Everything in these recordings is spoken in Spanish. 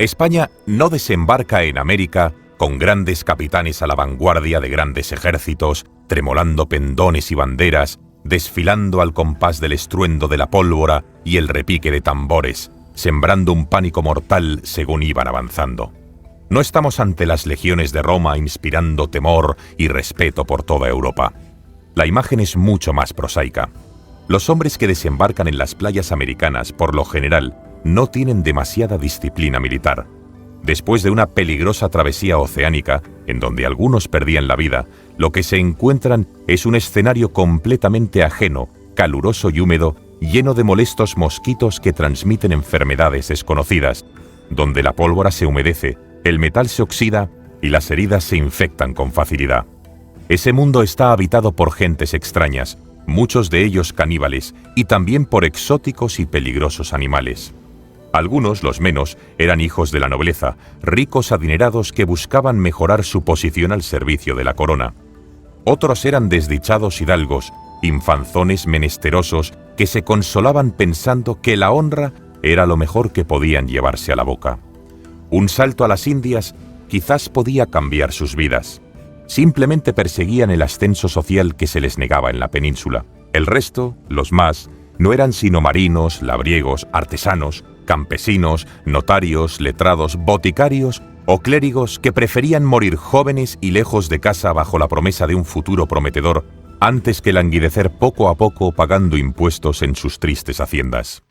España no desembarca en América con grandes capitanes a la vanguardia de grandes ejércitos, tremolando pendones y banderas, desfilando al compás del estruendo de la pólvora y el repique de tambores, sembrando un pánico mortal según iban avanzando. No estamos ante las legiones de Roma inspirando temor y respeto por toda Europa. La imagen es mucho más prosaica. Los hombres que desembarcan en las playas americanas, por lo general, no tienen demasiada disciplina militar. Después de una peligrosa travesía oceánica, en donde algunos perdían la vida, lo que se encuentran es un escenario completamente ajeno, caluroso y húmedo, lleno de molestos mosquitos que transmiten enfermedades desconocidas, donde la pólvora se humedece, el metal se oxida y las heridas se infectan con facilidad. Ese mundo está habitado por gentes extrañas, muchos de ellos caníbales, y también por exóticos y peligrosos animales. Algunos, los menos, eran hijos de la nobleza, ricos adinerados que buscaban mejorar su posición al servicio de la corona. Otros eran desdichados hidalgos, infanzones menesterosos que se consolaban pensando que la honra era lo mejor que podían llevarse a la boca. Un salto a las Indias quizás podía cambiar sus vidas. Simplemente perseguían el ascenso social que se les negaba en la península. El resto, los más, no eran sino marinos, labriegos, artesanos, campesinos, notarios, letrados, boticarios o clérigos que preferían morir jóvenes y lejos de casa bajo la promesa de un futuro prometedor antes que languidecer poco a poco pagando impuestos en sus tristes haciendas.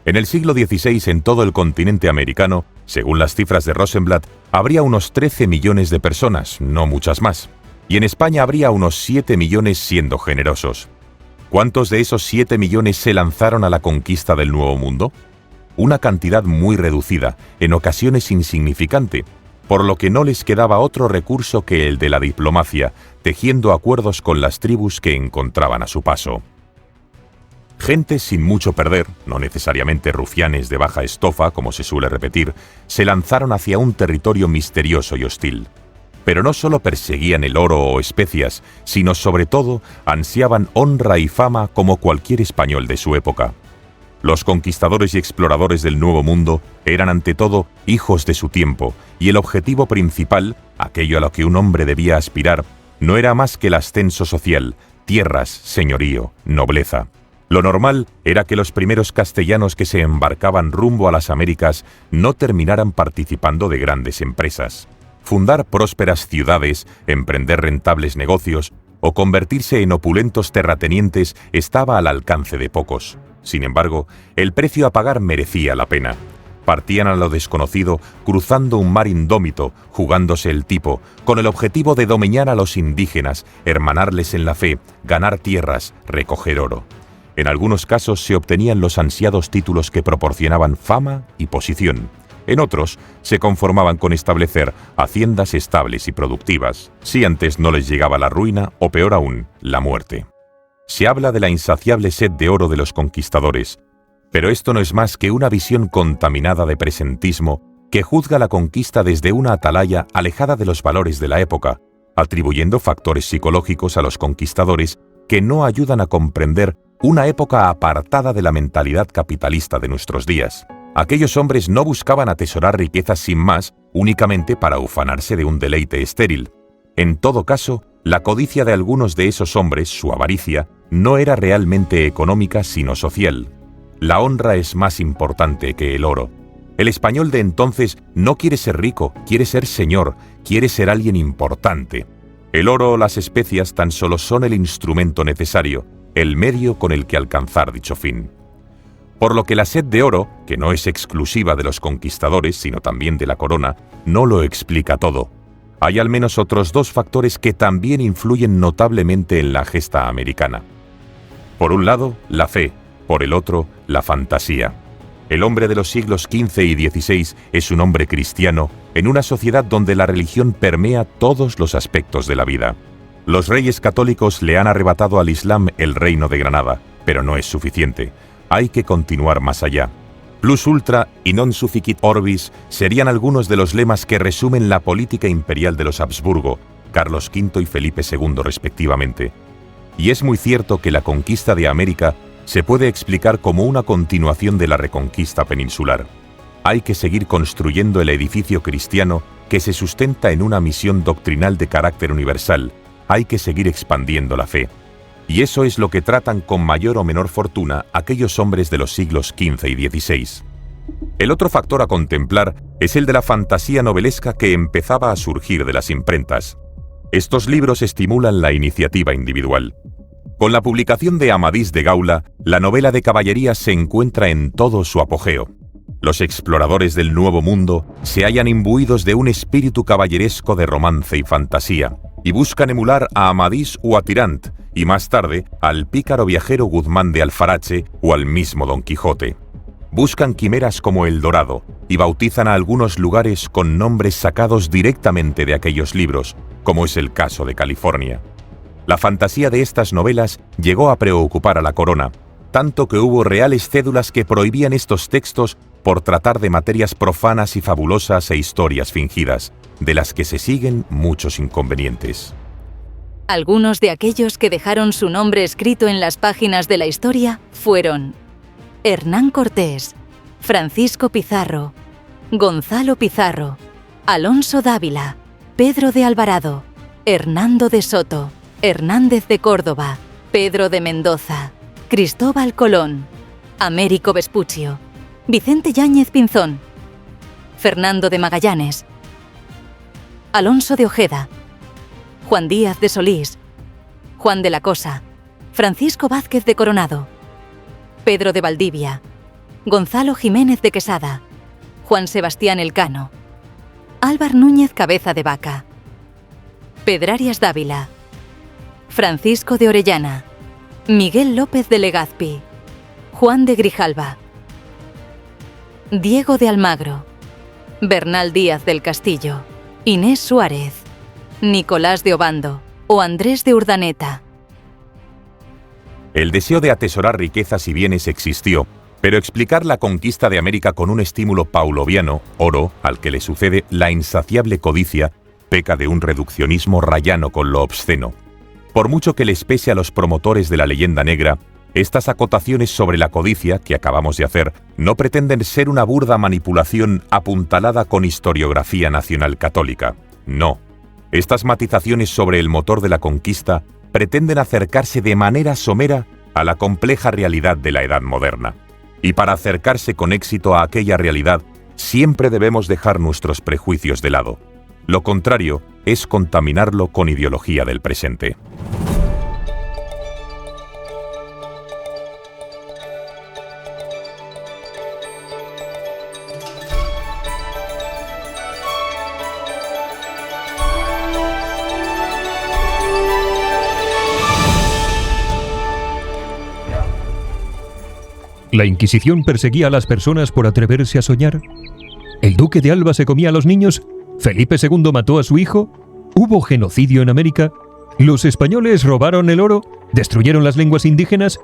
En el siglo XVI en todo el continente americano, según las cifras de Rosenblatt, habría unos 13 millones de personas, no muchas más, y en España habría unos 7 millones siendo generosos. ¿Cuántos de esos 7 millones se lanzaron a la conquista del Nuevo Mundo? Una cantidad muy reducida, en ocasiones insignificante, por lo que no les quedaba otro recurso que el de la diplomacia, tejiendo acuerdos con las tribus que encontraban a su paso. Gentes sin mucho perder, no necesariamente rufianes de baja estofa, como se suele repetir, se lanzaron hacia un territorio misterioso y hostil. Pero no solo perseguían el oro o especias, sino sobre todo ansiaban honra y fama como cualquier español de su época. Los conquistadores y exploradores del Nuevo Mundo eran ante todo hijos de su tiempo, y el objetivo principal, aquello a lo que un hombre debía aspirar, no era más que el ascenso social, tierras, señorío, nobleza. Lo normal era que los primeros castellanos que se embarcaban rumbo a las Américas no terminaran participando de grandes empresas. Fundar prósperas ciudades, emprender rentables negocios o convertirse en opulentos terratenientes estaba al alcance de pocos. Sin embargo, el precio a pagar merecía la pena. Partían a lo desconocido, cruzando un mar indómito, jugándose el tipo, con el objetivo de domeñar a los indígenas, hermanarles en la fe, ganar tierras, recoger oro. En algunos casos se obtenían los ansiados títulos que proporcionaban fama y posición. En otros, se conformaban con establecer haciendas estables y productivas, si antes no les llegaba la ruina o, peor aún, la muerte. Se habla de la insaciable sed de oro de los conquistadores, pero esto no es más que una visión contaminada de presentismo que juzga la conquista desde una atalaya alejada de los valores de la época, atribuyendo factores psicológicos a los conquistadores que no ayudan a comprender una época apartada de la mentalidad capitalista de nuestros días. Aquellos hombres no buscaban atesorar riquezas sin más, únicamente para ufanarse de un deleite estéril. En todo caso, la codicia de algunos de esos hombres, su avaricia, no era realmente económica sino social. La honra es más importante que el oro. El español de entonces no quiere ser rico, quiere ser señor, quiere ser alguien importante. El oro o las especias tan solo son el instrumento necesario, el medio con el que alcanzar dicho fin. Por lo que la sed de oro, que no es exclusiva de los conquistadores, sino también de la corona, no lo explica todo. Hay al menos otros dos factores que también influyen notablemente en la gesta americana. Por un lado, la fe, por el otro, la fantasía. El hombre de los siglos XV y XVI es un hombre cristiano en una sociedad donde la religión permea todos los aspectos de la vida. Los reyes católicos le han arrebatado al Islam el reino de Granada, pero no es suficiente. Hay que continuar más allá. Plus ultra y non sufficit orbis serían algunos de los lemas que resumen la política imperial de los Habsburgo, Carlos V y Felipe II respectivamente. Y es muy cierto que la conquista de América se puede explicar como una continuación de la reconquista peninsular. Hay que seguir construyendo el edificio cristiano que se sustenta en una misión doctrinal de carácter universal. Hay que seguir expandiendo la fe. Y eso es lo que tratan con mayor o menor fortuna aquellos hombres de los siglos XV y XVI. El otro factor a contemplar es el de la fantasía novelesca que empezaba a surgir de las imprentas. Estos libros estimulan la iniciativa individual. Con la publicación de Amadís de Gaula, la novela de caballería se encuentra en todo su apogeo. Los exploradores del Nuevo Mundo se hallan imbuidos de un espíritu caballeresco de romance y fantasía, y buscan emular a Amadís o a Tirant, y más tarde al pícaro viajero Guzmán de Alfarache o al mismo Don Quijote. Buscan quimeras como El Dorado, y bautizan a algunos lugares con nombres sacados directamente de aquellos libros, como es el caso de California. La fantasía de estas novelas llegó a preocupar a la corona, tanto que hubo reales cédulas que prohibían estos textos por tratar de materias profanas y fabulosas e historias fingidas, de las que se siguen muchos inconvenientes. Algunos de aquellos que dejaron su nombre escrito en las páginas de la historia fueron Hernán Cortés, Francisco Pizarro, Gonzalo Pizarro, Alonso Dávila, Pedro de Alvarado, Hernando de Soto, Hernández de Córdoba, Pedro de Mendoza, Cristóbal Colón, Américo Vespuccio, Vicente Yáñez Pinzón, Fernando de Magallanes, Alonso de Ojeda, Juan Díaz de Solís, Juan de la Cosa, Francisco Vázquez de Coronado, Pedro de Valdivia, Gonzalo Jiménez de Quesada, Juan Sebastián Elcano, Álvar Núñez Cabeza de Vaca, Pedrarias Dávila, Francisco de Orellana, Miguel López de Legazpi, Juan de Grijalva, Diego de Almagro, Bernal Díaz del Castillo, Inés Suárez, Nicolás de Obando o Andrés de Urdaneta. El deseo de atesorar riquezas y bienes existió, pero explicar la conquista de América con un estímulo pauloviano, oro, al que le sucede la insaciable codicia, peca de un reduccionismo rayano con lo obsceno. Por mucho que les pese a los promotores de la leyenda negra, estas acotaciones sobre la codicia que acabamos de hacer no pretenden ser una burda manipulación apuntalada con historiografía nacional católica. No. Estas matizaciones sobre el motor de la conquista pretenden acercarse de manera somera a la compleja realidad de la edad moderna. Y para acercarse con éxito a aquella realidad, siempre debemos dejar nuestros prejuicios de lado. Lo contrario es contaminarlo con ideología del presente. ¿La Inquisición perseguía a las personas por atreverse a soñar? ¿El duque de Alba se comía a los niños? ¿Felipe II mató a su hijo? ¿Hubo genocidio en América? ¿Los españoles robaron el oro? ¿Destruyeron las lenguas indígenas?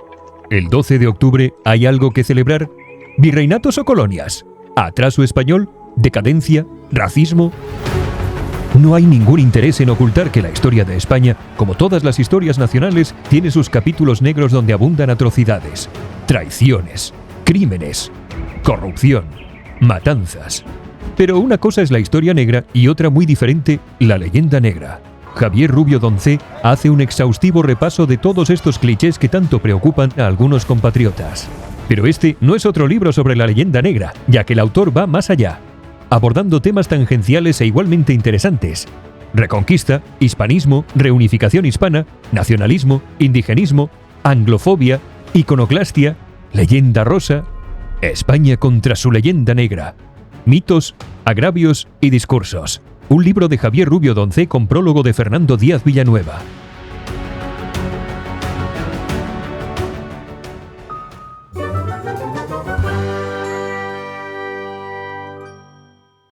¿El 12 de octubre hay algo que celebrar? ¿Virreinatos o colonias? ¿Atraso español? ¿Decadencia? ¿Racismo? No hay ningún interés en ocultar que la historia de España, como todas las historias nacionales, tiene sus capítulos negros donde abundan atrocidades, traiciones, crímenes, corrupción, matanzas. Pero una cosa es la historia negra y otra muy diferente, la leyenda negra. Javier Rubio Doncé hace un exhaustivo repaso de todos estos clichés que tanto preocupan a algunos compatriotas. Pero este no es otro libro sobre la leyenda negra, ya que el autor va más allá, abordando temas tangenciales e igualmente interesantes: reconquista, hispanismo, reunificación hispana, nacionalismo, indigenismo, anglofobia, iconoclastia, leyenda rosa, España contra su leyenda negra, mitos, agravios y discursos. Un libro de Javier Rubio Doncé con prólogo de Fernando Díaz Villanueva.